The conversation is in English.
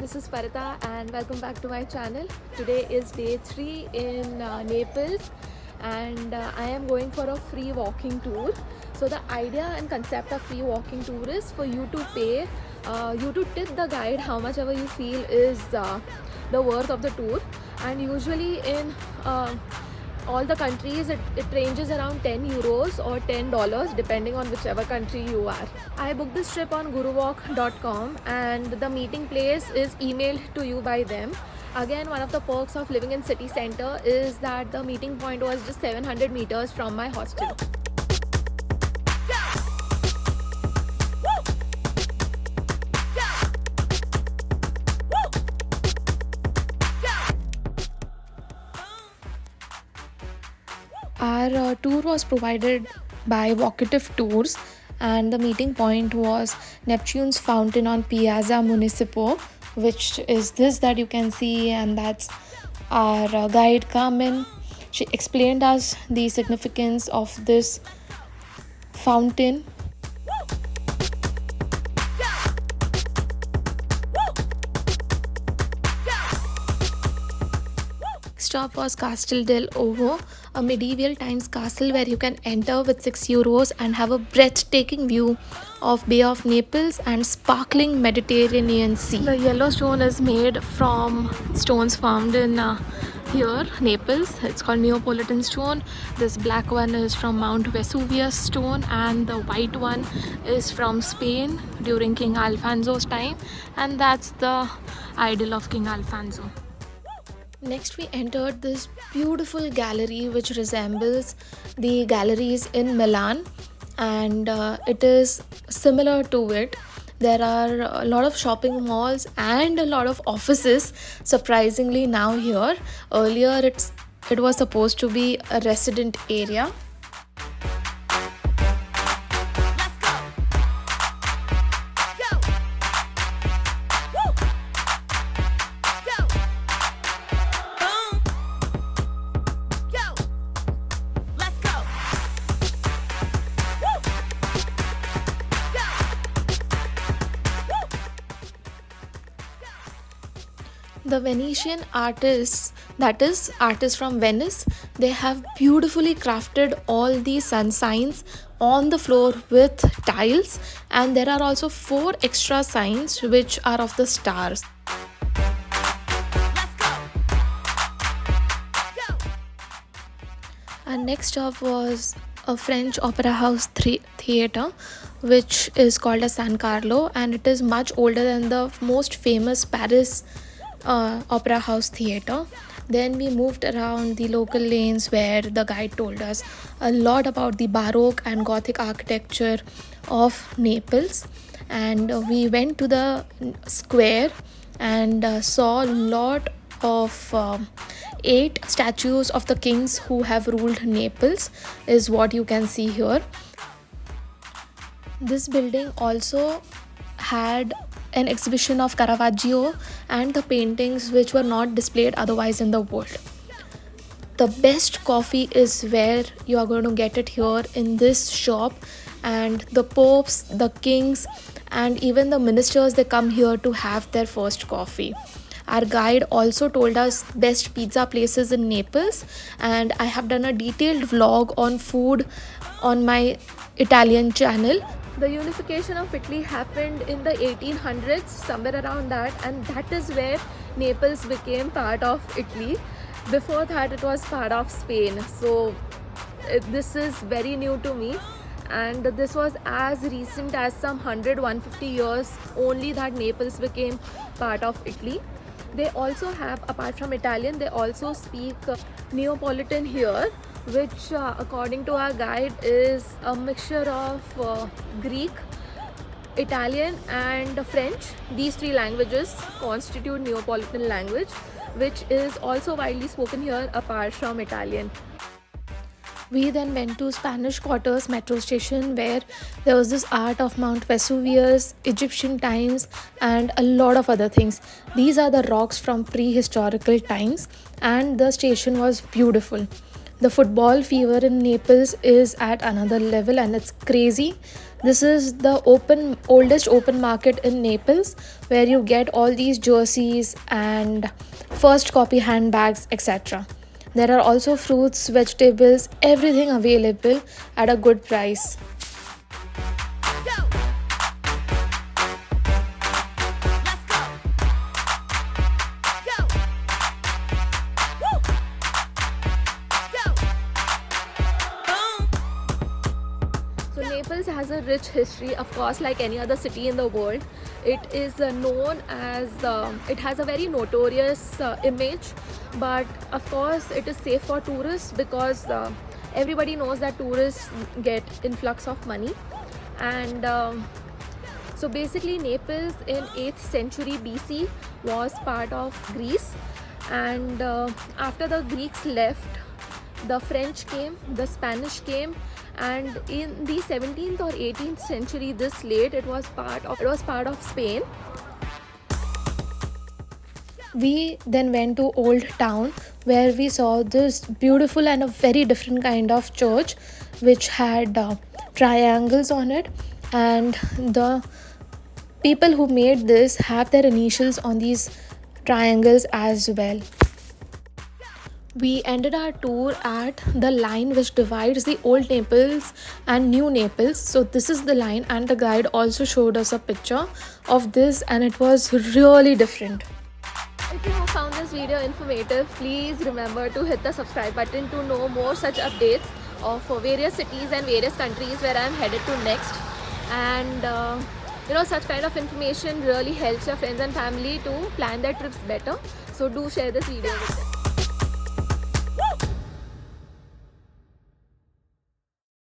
this is Parita and welcome back to my channel. Today is day 3 in Naples and I am going for a free walking tour. So the idea and concept of free walking tour is for you to pay, you to tip the guide how much ever you feel is the worth of the tour, and usually in all the countries it ranges around 10 euros or $10 depending on whichever country you are. I booked this trip on guruwalk.com and the meeting place is emailed to you by them. Again, one of the perks of living in city center is that the meeting point was just 700 meters from my hostel. Our tour was provided by Vocative Tours, and the meeting point was Neptune's fountain on Piazza Municipio, which is this that you can see, and that's our guide Carmen. She explained us the significance of this fountain. Stop was Castel del Ovo, a medieval times castle where you can enter with 6 euros and have a breathtaking view of Bay of Naples and sparkling Mediterranean Sea. The yellow stone is made from stones found in here, Naples. It's called Neapolitan stone. This black one is from Mount Vesuvius stone, and the white one is from Spain during King Alfonso's time, and that's the idol of King Alfonso. Next, we entered this beautiful gallery which resembles the galleries in Milan, and it is similar to it. There are a lot of shopping malls and a lot of offices, surprisingly now here. Earlier it was supposed to be a resident area. The Venetian artists, that is artists from Venice, they have beautifully crafted all the sun signs on the floor with tiles, and there are also 4 extra signs which are of the stars. And next stop was a French opera house theatre which is called as San Carlo, and it is much older than the most famous Paris opera house theatre. Then we moved around the local lanes where the guide told us a lot about the Baroque and Gothic architecture of Naples, and we went to the square and saw a lot of 8 statues of the kings who have ruled Naples is what you can see here. This building also had an exhibition of Caravaggio and the paintings which were not displayed otherwise in the world. The best coffee is where you are going to get it here in this shop, and the popes, the kings, and even the ministers, they come here to have their first coffee. Our guide also told us best pizza places in Naples, and I have done a detailed vlog on food on my Italian channel. The unification of Italy happened in the 1800s, somewhere around that, and that is where Naples became part of Italy. Before that it was part of Spain, so this is very new to me, and this was as recent as some 100-150 years only that Naples became part of Italy. They also have, apart from Italian, they also speak Neapolitan here, which according to our guide is a mixture of Greek, Italian and French. These 3 languages constitute Neapolitan language, which is also widely spoken here apart from Italian. We then went to Spanish Quarters metro station where there was this art of Mount Vesuvius, Egyptian times, and a lot of other things. These are the rocks from prehistorical times, and the station was beautiful. The football fever in Naples is at another level and it's crazy. This is the oldest open market in Naples where you get all these jerseys and first copy handbags, etc. There are also fruits, vegetables, everything available at a good price. So Naples has a rich history, of course, like any other city in the world. It is known as, it has a very notorious image, but of course it is safe for tourists because everybody knows that tourists get influx of money. And so basically Naples in 8th century BC was part of Greece, and after the Greeks left, the French came, the Spanish came, and in the 17th or 18th century, this late, it was part of Spain. We then went to Old Town where we saw this beautiful and a very different kind of church which had triangles on it, and the people who made this have their initials on these triangles as well. We ended our tour at the line which divides the old Naples and new Naples. So this is the line, and the guide also showed us a picture of this, and it was really different. If you have found this video informative, please remember to hit the subscribe button to know more such updates of various cities and various countries where I am headed to next. And such kind of information really helps your friends and family to plan their trips better. So do share this video with them.